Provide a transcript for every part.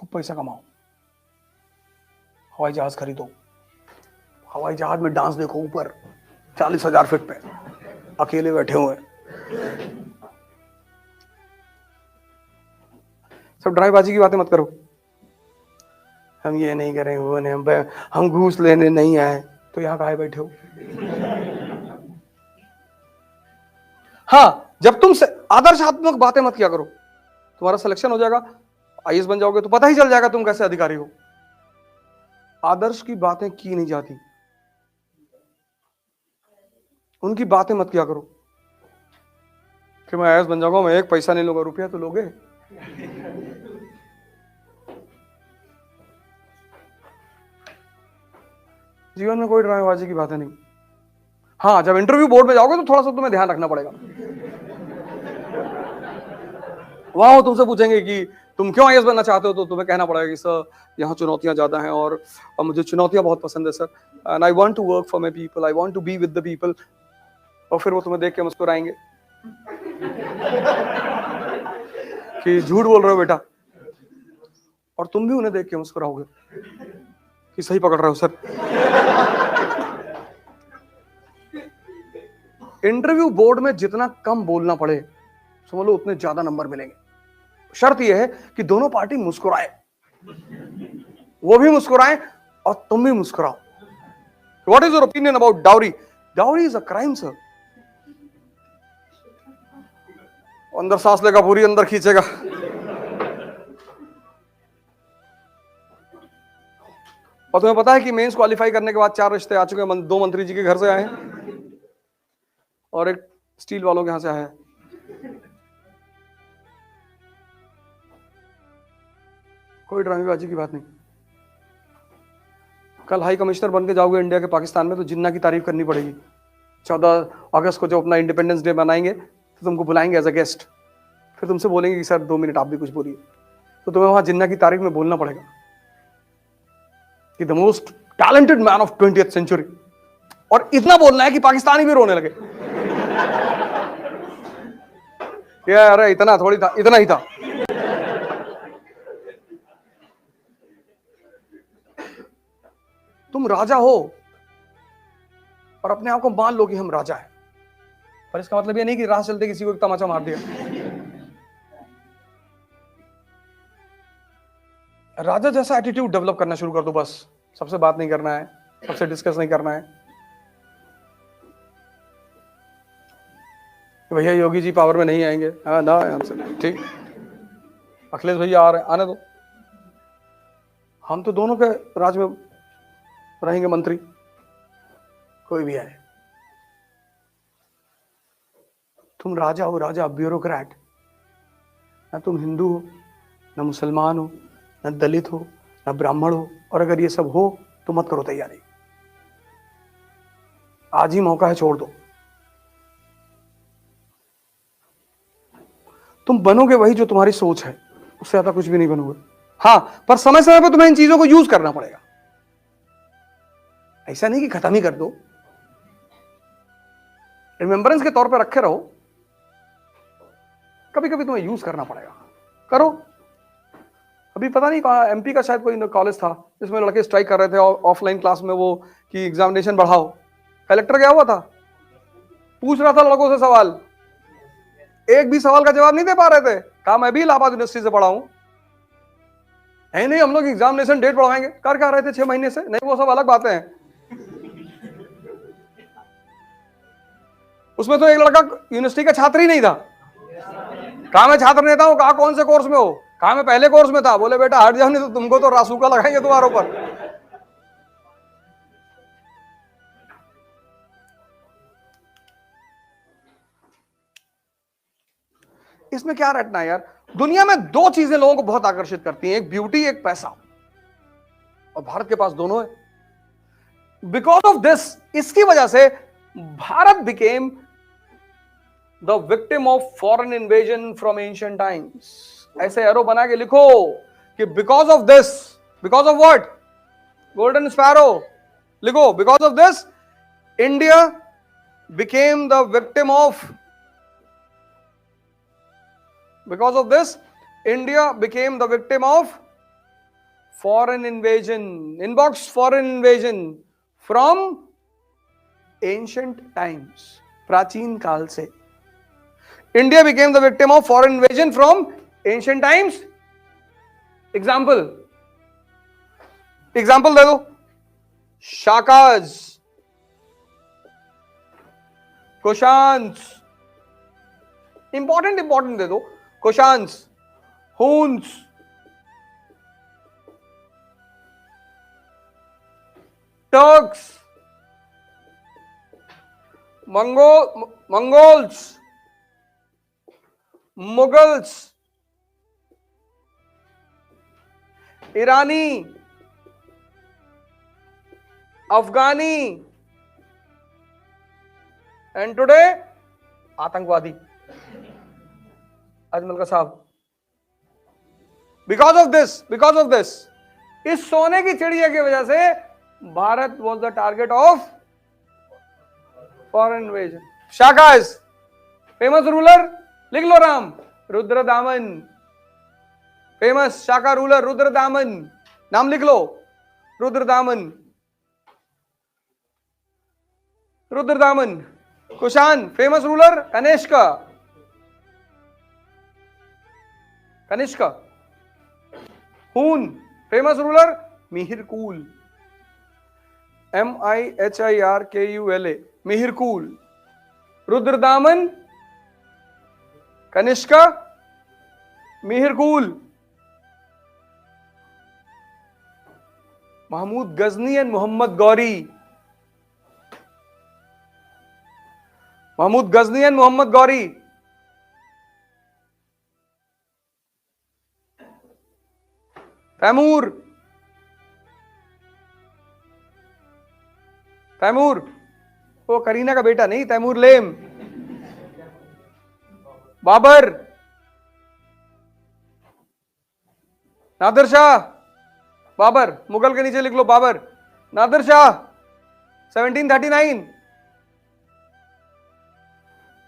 खूब पैसा कमाओ, हवाई जहाज खरीदो, हवाई जहाज में डांस देखो ऊपर 40,000 फीट पे, अकेले बैठे हुए। सब ड्रामेबाजी की बातें मत करो। हम ये नहीं करें, वो नहीं, हम घूस लेने नहीं आए, तो यहां काहे बैठे हो? हाँ, जब तुम आदर्शात्मक बातें मत किया करो। तुम्हारा सिलेक्शन हो जाएगा, आईएएस बन जाओगे तो पता ही चल जाएगा तुम कैसे अधिकारी हो। आदर्श की बातें की नहीं जाती, उनकी बातें मत किया करो कि मैं आईएएस बन जाऊंगा, मैं एक पैसा नहीं लूंगा। रुपया तो लोगे। जीवन में कोई ड्रामेबाजी की बातें नहीं। हाँ, जब इंटरव्यू बोर्ड में जाओगे तो थोड़ा सा तुम्हें ध्यान रखना पड़ेगा। वहां वो तुमसे पूछेंगे कि तुम क्यों आईएएस बनना चाहते हो, तो तुम्हें कहना पड़ेगा कि सर यहाँ चुनौतियां ज्यादा हैं और मुझे चुनौतियां बहुत पसंद है sir, and I want to work for my people, I want to be with the people. और फिर वो तुम्हें देख के मुस्कुराएंगे कि झूठ बोल रहे हो बेटा, और तुम भी उन्हें देख के मुस्कुराओगे कि सही पकड़ रहे हो सर। इंटरव्यू बोर्ड में जितना कम बोलना पड़े, समझ लो उतने ज्यादा नंबर मिलेंगे। शर्त यह है कि दोनों पार्टी मुस्कुराए, वो भी मुस्कुराए और तुम भी मुस्कुराओ। What is your opinion about dowry? Dowry is a crime sir. अंदर सांस लेगा, पूरी अंदर खींचेगा। और तुम्हें पता है कि मेंस क्वालिफाई करने के बाद 4 रिश्ते आ चुके हैं। 2 मंत्री जी के घर से आए हैं और एक स्टील वालों के यहां से आया है। कोई ड्रामेबाजी की बात नहीं। कल हाई कमिश्नर बन के जाओगे इंडिया के पाकिस्तान में, तो जिन्ना की तारीफ करनी पड़ेगी। 14 अगस्त को जब अपना इंडिपेंडेंस डे मनाएंगे तो तुमको बुलाएंगे एज अ गेस्ट, फिर तुमसे बोलेंगे कि सर 2 मिनट आप भी कुछ बोलिए, तो तुम्हें वहां जिन्ना की तारीफ में बोलना पड़ेगा कि the most talented man of 20th century, और इतना बोलना है कि पाकिस्तानी भी रोने लगे। यार अरे इतना थोड़ी था, इतना ही था। तुम राजा हो और अपने आप को मान लो कि हम राजा हैं, पर इसका मतलब ये नहीं कि राह चलते किसी को एक तमाचा मार दिया। राजा जैसा एटीट्यूड डेवलप करना शुरू कर दो बस। सबसे बात नहीं करना है, सबसे डिस्कस नहीं करना है। भैया योगी जी पावर में नहीं आएंगे, हाँ ना हमसे ठीक, अखिलेश भैया आ रहे, आने दो, हम तो दोनों के राज में रहेंगे मंत्री, कोई भी आए। तुम राजा हो, राजा, ब्यूरोक्रेट। ना तुम हिंदू हो, ना मुसलमान हो, ना दलित हो, ना ब्राह्मण हो, और अगर ये सब हो तो मत करो तैयारी। आज ही मौका है, छोड़ दो। तुम बनोगे वही जो तुम्हारी सोच है, उससे ज्यादा कुछ भी नहीं बनोगे। हाँ, पर समय समय पर तुम्हें इन चीजों को यूज करना पड़ेगा। ऐसा नहीं कि खत्म ही कर दो, रिमेंबरेंस के तौर पर रखे रहो। कभी कभी तुम्हें यूज करना पड़ेगा, करो। अभी पता नहीं कहा, एमपी का शायद कोई कॉलेज था जिसमें लड़के स्ट्राइक कर रहे थे ऑफलाइन क्लास में, वो कि एग्जामिनेशन बढ़ाओ। कलेक्टर गया हुआ था, पूछ रहा था लड़कों से सवाल, एक भी सवाल का जवाब नहीं दे पा रहे थे। कहा मैं भी इलाहाबाद यूनिवर्सिटी से पढ़ा हूं। है नहीं, हम लोग एग्जामिनेशन डेट बढ़वाएंगे। कर क्या रहे थे 6 महीने से? नहीं, वो सब अलग बातें हैं। उसमें तो एक लड़का यूनिवर्सिटी का छात्र ही नहीं था। कहा मैं छात्र नेता हूं। कहा कौन से कोर्स में हो? कहा मैं पहले कोर्स में था। बोले बेटा हट जाओ, नहीं तो तुमको तो रासूका लगाएंगे तुम्हारे ऊपर। इसमें क्या रटना है यार। दुनिया में 2 चीजें लोगों को बहुत आकर्षित करती हैं, एक ब्यूटी, एक पैसा, और भारत के पास दोनों है। बिकॉज ऑफ दिस, इसकी वजह से Bharat became the victim of foreign invasion from ancient times. ऐसे एरो बना के लिखो कि because of this, because of what? Golden sparrow लिखो। Because of this India became the victim of, because of this India became the victim of foreign invasion, inbox foreign invasion from ancient times. प्राचीन काल से India became the victim of foreign invasion from ancient times. Example दे दो. Shakas, Kushans, important दे दो. Kushans, Huns, Turks, Mongols, Mughals, Irani, Afghani, and today आतंकवादी. अजमल का साहब, because of this, इस सोने की चिड़िया की वजह से Bharat was the target of foreign invasion. Shakas, famous ruler, लिख लो राम, रुद्रदामन. फेमस शाका रूलर रुद्रदामन, नाम लिख लो, रुद्रदामन. Kushan, famous ruler Kanishka. हून, famous ruler Mihirkul, MIHIRKULA, Mihirkul. Rudradaman, Kanishka, Mihirkul. Mahmood Ghazni and Mohammad Ghori. Taimur, वो करीना का बेटा नहीं, तैमूर लेम. बाबर, नादिर शाह. बाबर, मुगल के नीचे लिख लो बाबर. नादिर शाह 1739.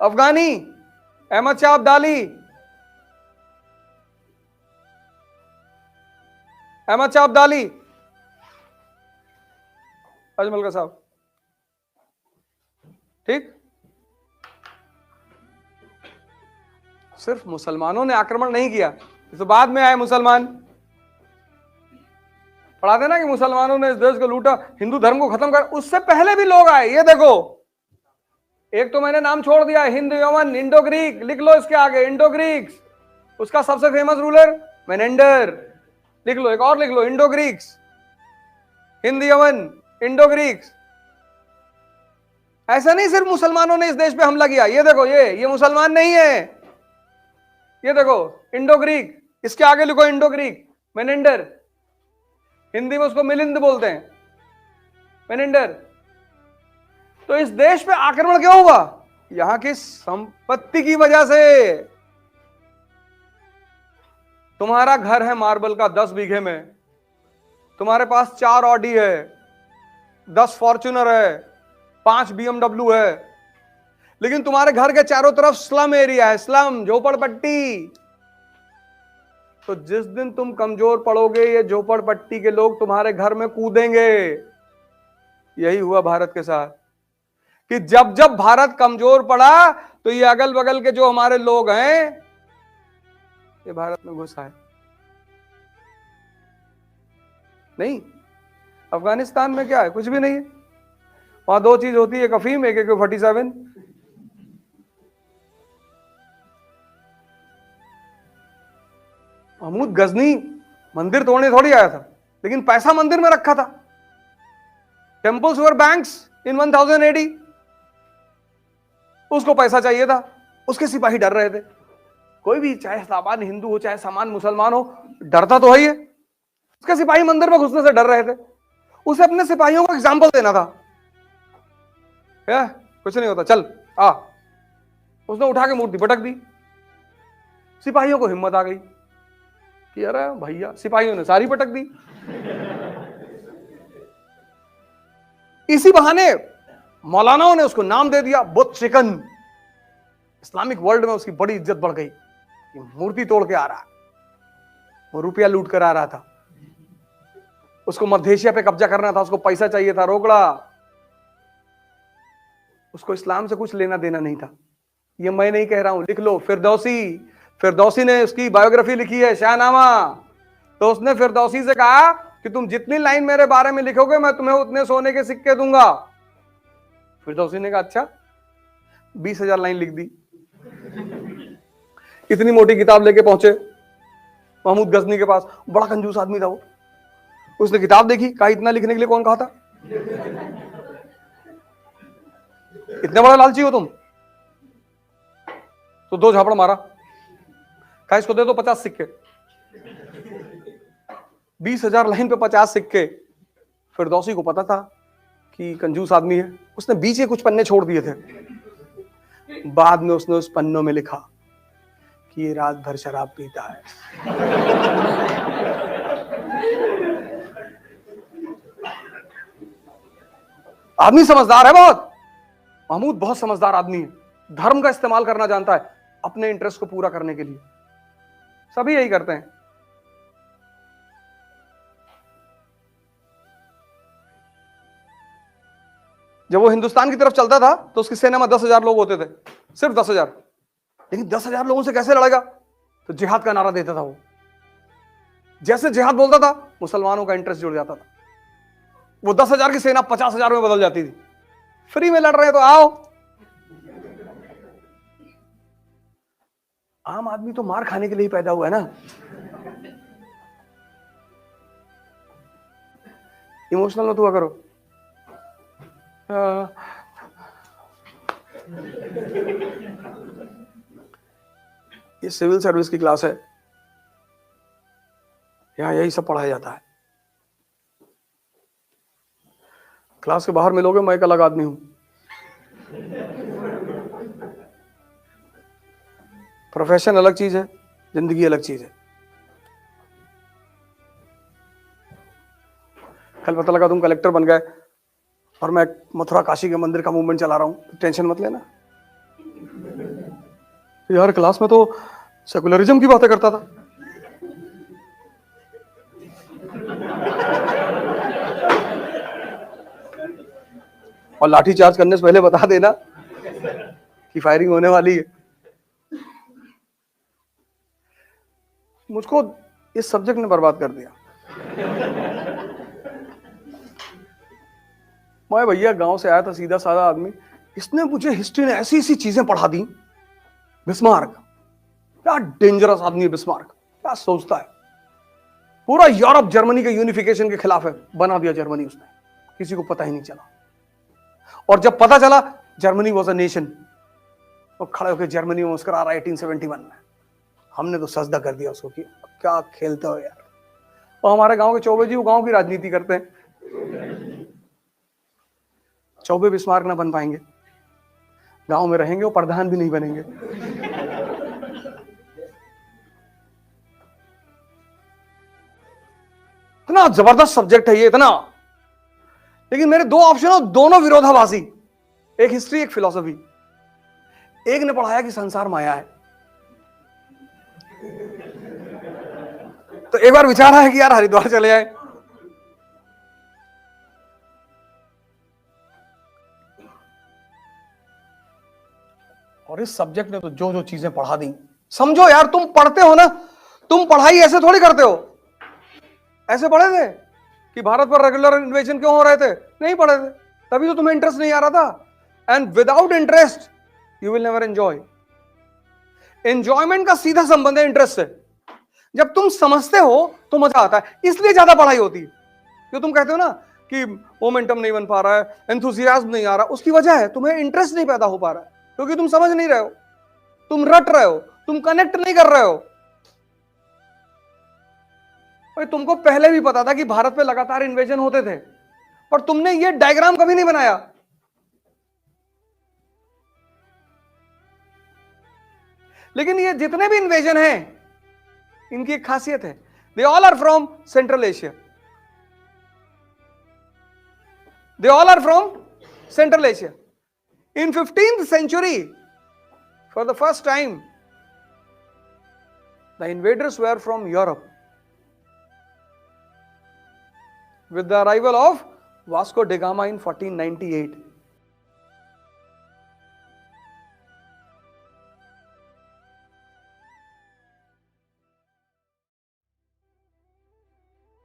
अफगानी, अहमद शाह अब्दाली. अजमल का साहब, ठीक. सिर्फ मुसलमानों ने आक्रमण नहीं किया, तो बाद में आए मुसलमान. पढ़ा देना कि मुसलमानों ने इस देश को लूटा, हिंदू धर्म को खत्म कर. उससे पहले भी लोग आए. ये देखो, एक तो मैंने नाम छोड़ दिया, हिंद यमन, इंडो ग्रीक. लिख लो इसके आगे, इंडो ग्रीक्स. उसका सबसे फेमस रूलर मेनेंडर. लिख लो, एक और लिख लो, Indo Greeks, Hind Yemen, Indo Greeks. ऐसा नहीं सिर्फ मुसलमानों ने इस देश पे हमला किया. ये देखो, ये मुसलमान नहीं है. ये देखो, इंडो ग्रीक. इसके आगे लिखो इंडो ग्रीक, मेनेंडर. हिंदी में उसको मिलिंद बोलते हैं, मेनेंडर. तो इस देश पे आक्रमण क्यों हुआ? यहां की संपत्ति की वजह से. तुम्हारा घर है मार्बल का 10 बीघे में, तुम्हारे पास 4 ऑडी है, 10 फॉर्च्यूनर है, 5 BMW है, लेकिन तुम्हारे घर के चारों तरफ स्लम एरिया है, स्लम, झोपड़पट्टी. तो जिस दिन तुम कमजोर पड़ोगे, ये झोपड़पट्टी के लोग तुम्हारे घर में कूदेंगे. यही हुआ भारत के साथ, कि जब जब भारत कमजोर पड़ा तो ये अगल बगल के जो हमारे लोग हैं, ये भारत में घुस आए. नहीं, अफगानिस्तान में क्या है? कुछ भी नहीं है. वहां 2 चीज होती है, एक अफीम, एक AK-47. महमूद गजनी मंदिर तोड़ने थोड़ी आया था, लेकिन पैसा मंदिर में रखा था. Temples were banks in 1000 AD. उसको पैसा चाहिए था, उसके सिपाही डर रहे थे. कोई भी, चाहे सामान्य हिंदू हो, चाहे सामान्य मुसलमान हो, डरता तो है ही है. उसके सिपाही मंदिर में घुसने से डर रहे थे. उसे अपने सिपाहियों को एग्जाम्पल देना था. कुछ नहीं होता, चल आ. उसने उठा के मूर्ति पटक दी. सिपाहियों को हिम्मत आ गई कि अरे भैया, सिपाहियों ने सारी पटक दी. इसी बहाने मौलानाओं ने उसको नाम दे दिया बुत चिकन. इस्लामिक वर्ल्ड में उसकी बड़ी इज्जत बढ़ गई. मूर्ति तोड़ के आ रहा, वो रुपया लूट कर आ रहा था. उसको मध्य एशिया पे कब्जा करना था, उसको पैसा चाहिए था, रोकड़ा। उसको इस्लाम से कुछ लेना देना नहीं था। ये मैं नहीं कह रहा हूं, लिख लो। फिरदौसी, फिरदौसी ने उसकी बायोग्राफी लिखी है, शाहनामा। तो उसने फिरदौसी से कहा कि तुम जितनी लाइन मेरे बारे में लिखोगे मैं तुम्हें उतने सोने के सिक्के दूंगा। फिरदौसी ने कहा अच्छा। 20,000 लाइन लिख दी। इतनी मोटी किताब लेके पहुंचे महमूद गजनी के पास। बड़ा कंजूस आदमी था वो। उसने किताब देखी, कहा इतना लिखने के लिए कौन कहा था? इतने बड़ा लालची हो तुम? तो 2 झापड़ मारा। कहा इसको दे दो 50 सिक्के। 20,000 लाइन पे 50 सिक्के। फिरदौसी को पता था कि कंजूस आदमी है, उसने बीच के कुछ पन्ने छोड़ दिए थे। बाद में उसने उस पन्नों में लिखा कि ये रात भर शराब पीता है। आदमी समझदार है बहुत। महमूद बहुत समझदार आदमी है, धर्म का इस्तेमाल करना जानता है अपने इंटरेस्ट को पूरा करने के लिए। सभी यही करते हैं। जब वो हिंदुस्तान की तरफ चलता था तो उसकी सेना में 10,000 लोग होते थे, सिर्फ 10,000। लेकिन 10,000 लोगों से कैसे लड़ेगा? तो जिहाद का नारा देता था वो। जैसे जिहाद बोलता था मुसलमानों का इंटरेस्ट जुड़ जाता था। वो 10,000 की सेना 50,000 में बदल जाती थी। फ्री में लड़ रहे हैं तो आओ। आम आदमी तो मार खाने के लिए ही पैदा हुआ है ना। इमोशनल मत हुआ करो। ये सिविल सर्विस की क्लास है, यहां यही सब पढ़ाया जाता है। क्लास के बाहर मिलोगे मैं एक अलग आदमी हूं। प्रोफेशन अलग चीज है, जिंदगी अलग चीज है। कल पता लगा तुम कलेक्टर बन गए और मैं मथुरा काशी के मंदिर का मूवमेंट चला रहा हूं, तो टेंशन मत लेना यार। क्लास में तो सेकुलरिज्म की बातें करता था। और लाठी चार्ज करने से पहले बता देना कि फायरिंग होने वाली है। मुझको इस सब्जेक्ट ने बर्बाद कर दिया। मैं भैया गांव से आया था, सीधा साधा आदमी। इसने मुझे हिस्ट्री ने ऐसी ऐसी चीजें पढ़ा दी। बिस्मार्क, क्या डेंजरस आदमी है बिस्मार्क। क्या सोचता है, पूरा यूरोप जर्मनी के यूनिफिकेशन के खिलाफ है, बना दिया जर्मनी उसने, किसी को पता ही नहीं चला। और जब पता चला जर्मनी वॉज अ नेशन, तो खड़े होकर जर्मनी में मुस्कुरा रहा है 1871 में। हमने तो सजदा कर दिया उसको कि क्या खेलते हो यार। और हमारे गांव के चौबे जी वो गांव की राजनीति करते हैं। चौबे बिस्मार्क ना बन पाएंगे, गांव में रहेंगे, वो प्रधान भी नहीं बनेंगे। इतना जबरदस्त सब्जेक्ट है ये, इतना। लेकिन मेरे 2 ऑप्शन हो, दोनों विरोधाभासी। एक हिस्ट्री, एक फिलॉसफी। एक ने पढ़ाया कि संसार माया है, तो एक बार विचार आया कि यार हरिद्वार चले आए। और इस सब्जेक्ट ने तो जो जो चीजें पढ़ा दी, समझो यार तुम पढ़ते हो ना, तुम पढ़ाई ऐसे थोड़ी करते हो। ऐसे पढ़े थे कि भारत पर रेगुलर इन्वेजन क्यों हो रहे थे? नहीं पढ़े थे, तभी तो तुम्हें इंटरेस्ट नहीं आ रहा था। And without interest you will never enjoy. Enjoyment का सीधा संबंध है इंटरेस्ट से। जब तुम समझते हो तो मजा आता है, इसलिए ज्यादा पढ़ाई होती है। जो तुम कहते हो ना कि मोमेंटम नहीं बन पा रहा है, एंथुसियाज्म नहीं आ रहा, उसकी वजह है तुम्हें इंटरेस्ट नहीं पैदा हो पा रहा है, क्योंकि तुम समझ नहीं रहे हो, तुम रट रहे हो, तुम कनेक्ट नहीं कर रहे हो। भाई तुमको पहले भी पता था कि भारत पे लगातार इन्वेजन होते थे, पर तुमने ये डायग्राम कभी नहीं बनाया। लेकिन ये जितने भी इन्वेजन हैं, इनकी एक खासियत है, they all are from central Asia. They all are from Central Asia. In 15th century, for the first time, the invaders were from Europe. with the arrival of Vasco da Gama in 1498.